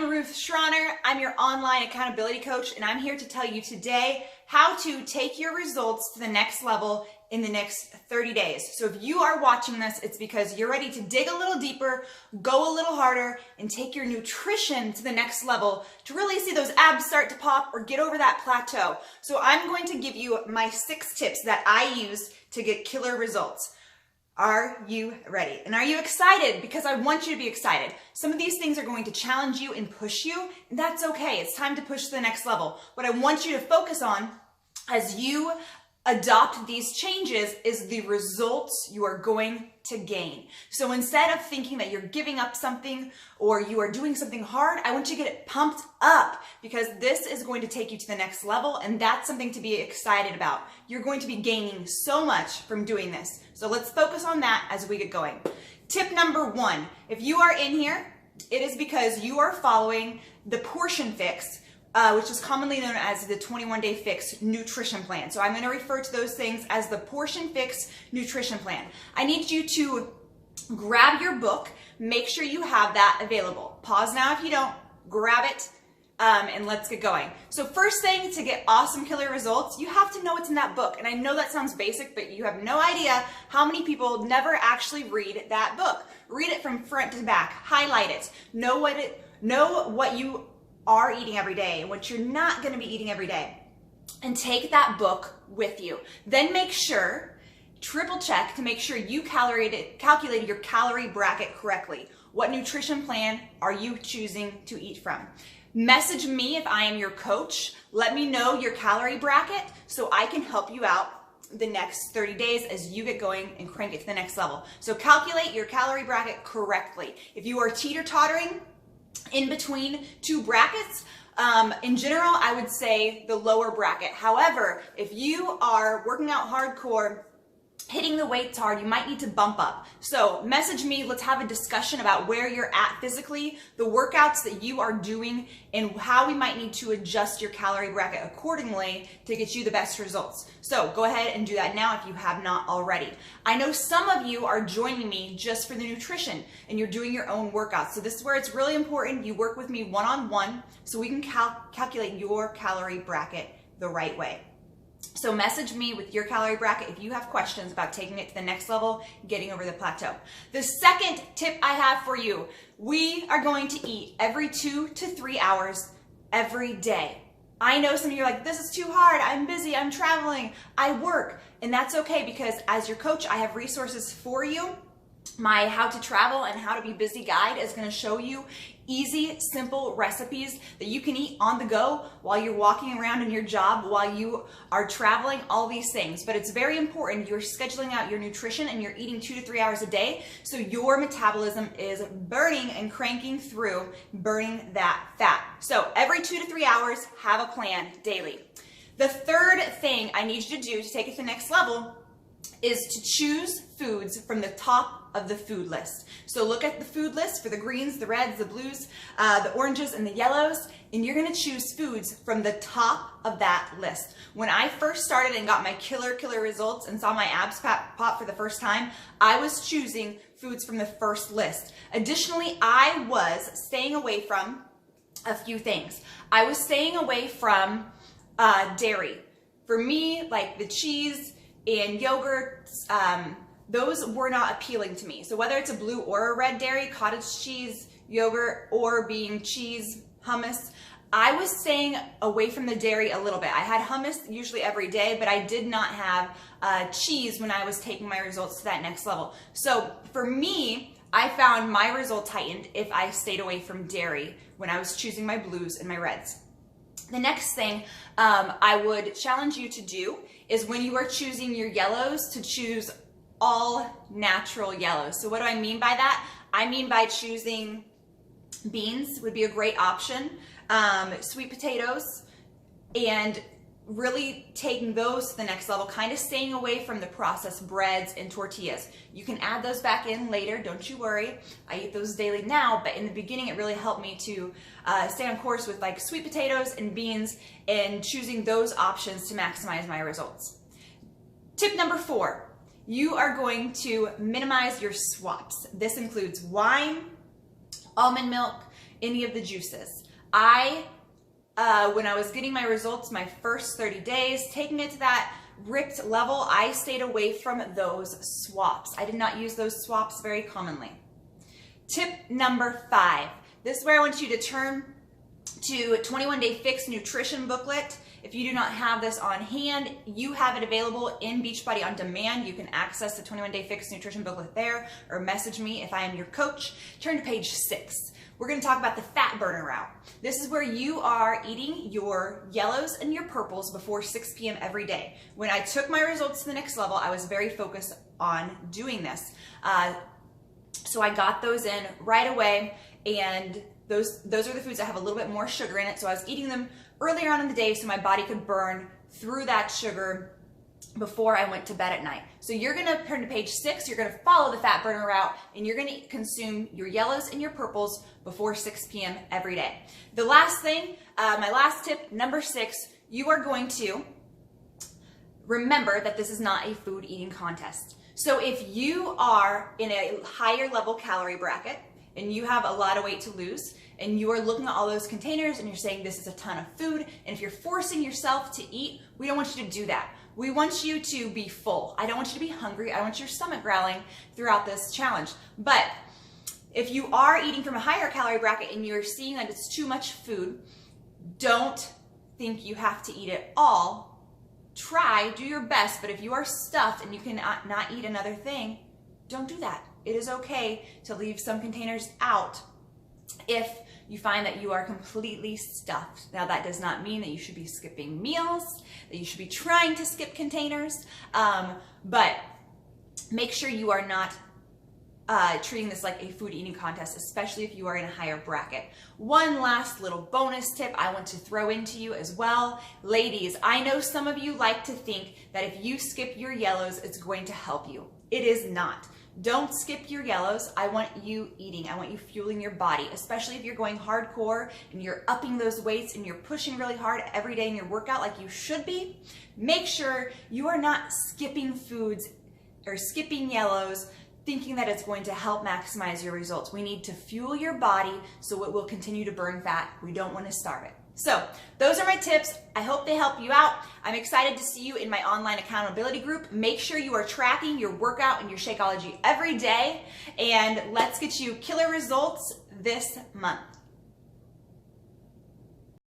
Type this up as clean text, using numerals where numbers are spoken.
I'm Ruth Schroner. I'm your online accountability coach, and I'm here to tell you today how to take your results to the next level in the next 30 days. So if you are watching this, it's because you're ready to dig a little deeper, go a little harder, and take your nutrition to the next level to really see those abs start to pop or get over that plateau. So I'm going to give you my 6 tips that I use to get killer results. Are you ready? And are you excited? Because I want you to be excited. Some of these things are going to challenge you and push you, and that's okay. It's time to push to the next level. What I want you to focus on as you adopt these changes is the results you are going to gain. So instead of thinking that you're giving up something or you are doing something hard, I want you to get it pumped up because this is going to take you to the next level, and that's something to be excited about. You're going to be gaining so much from doing this. So let's focus on that as we get going. Tip number 1, if you are in here, it is because you are following the Portion Fix, which is commonly known as the 21-Day Fix nutrition plan. So I'm going to refer to those things as the Portion Fix nutrition plan. I need you to grab your book, make sure you have that available. Pause now if you don't, grab it, and let's get going. So first thing, to get awesome killer results, you have to know what's in that book. And I know that sounds basic, but you have no idea how many people never actually read that book. Read it from front to back, highlight it, know what you are eating every day and what you're not going to be eating every day, and take that book with you. Then make sure, triple check to make sure you calculated your calorie bracket correctly. What nutrition plan are you choosing to eat from? Message me if I am your coach. Let me know your calorie bracket so I can help you out the next 30 days as you get going and crank it to the next level. So calculate your calorie bracket correctly. If you are teeter-tottering in between 2 brackets, in general, I would say the lower bracket. However, if you are working out hardcore, hitting the weights hard, you might need to bump up. So message me, let's have a discussion about where you're at physically, the workouts that you are doing, and how we might need to adjust your calorie bracket accordingly to get you the best results. So go ahead and do that now if you have not already. I know some of you are joining me just for the nutrition and you're doing your own workouts. So this is where it's really important you work with me one-on-one so we can calculate your calorie bracket the right way. So message me with your calorie bracket if you have questions about taking it to the next level, getting over the plateau. The second tip I have for you, we are going to eat every 2 to 3 hours every day. I know some of you are like, this is too hard, I'm busy, I'm traveling, I work, and that's okay because as your coach, I have resources for you. My How to Travel and How to Be Busy guide is going to show you easy, simple recipes that you can eat on the go while you're walking around in your job, while you are traveling, all these things. But it's very important you're scheduling out your nutrition and you're eating 2 to 3 hours a day so your metabolism is burning and cranking through, burning that fat. So every 2 to 3 hours, have a plan daily. The third thing I need you to do to take it to the next level is to choose foods from the top of the food list. So look at the food list for the greens, the reds, the blues, the oranges, and the yellows, and you're gonna choose foods from the top of that list. When I first started and got my killer results and saw my abs pop for the first time, I was choosing foods from the first list. Additionally, I was staying away from a few things. I was staying away from dairy. For me, like the cheese and yogurt, those were not appealing to me. So whether it's a blue or a red dairy, cottage cheese, yogurt, or being cheese, hummus, I was staying away from the dairy a little bit. I had hummus usually every day, but I did not have cheese when I was taking my results to that next level. So for me, I found my results heightened if I stayed away from dairy when I was choosing my blues and my reds. The next thing I would challenge you to do is when you are choosing your yellows to choose all natural yellows. So what do I mean by that? I mean by choosing beans would be a great option, sweet potatoes, and really taking those to the next level, kind of staying away from the processed breads and tortillas. You can add those back in later, don't you worry. I eat those daily now, but in the beginning it really helped me to stay on course with like sweet potatoes and beans and choosing those options to maximize my results. Tip number 4, you are going to minimize your swaps. This includes wine, almond milk, any of the juices. When I was getting my results, my first 30 days, taking it to that ripped level, I stayed away from those swaps. I did not use those swaps very commonly. Tip number 5. This is where I want you to turn to 21 Day Fix Nutrition Booklet. If you do not have this on hand, you have it available in Beachbody On Demand. You can access the 21 Day Fix Nutrition Booklet there, or message me if I am your coach. Turn to page 6. We're going to talk about the fat burner route. This is where you are eating your yellows and your purples before 6 p.m. every day. When I took my results to the next level, I was very focused on doing this. So I got those in right away, and those are the foods that have a little bit more sugar in it. So I was eating them earlier on in the day so my body could burn through that sugar before I went to bed at night. So you're gonna turn to page 6, you're gonna follow the fat burner route, and you're gonna consume your yellows and your purples before 6 p.m. every day. The last thing, my last tip, number 6, you are going to remember that this is not a food eating contest. So if you are in a higher level calorie bracket and you have a lot of weight to lose, and you are looking at all those containers and you're saying this is a ton of food, and if you're forcing yourself to eat, we don't want you to do that. We want you to be full. I don't want you to be hungry. I don't want your stomach growling throughout this challenge. But if you are eating from a higher calorie bracket and you're seeing that it's too much food, don't think you have to eat it all. Try, do your best, but if you are stuffed and you cannot not eat another thing, don't do that. It is okay to leave some containers out if you find that you are completely stuffed. Now, that does not mean that you should be skipping meals, that you should be trying to skip containers, but make sure you are not treating this like a food eating contest, especially if you are in a higher bracket. One last little bonus tip I want to throw into you as well. Ladies, I know some of you like to think that if you skip your yellows, it's going to help you. It is not. Don't skip your yellows. I want you eating. I want you fueling your body, especially if you're going hardcore and you're upping those weights and you're pushing really hard every day in your workout like you should be. Make sure you are not skipping foods or skipping yellows thinking that it's going to help maximize your results. We need to fuel your body so it will continue to burn fat. We don't want to starve it. So those are my tips. I hope they help you out. I'm excited to see you in my online accountability group. Make sure you are tracking your workout and your Shakeology every day, and let's get you killer results this month.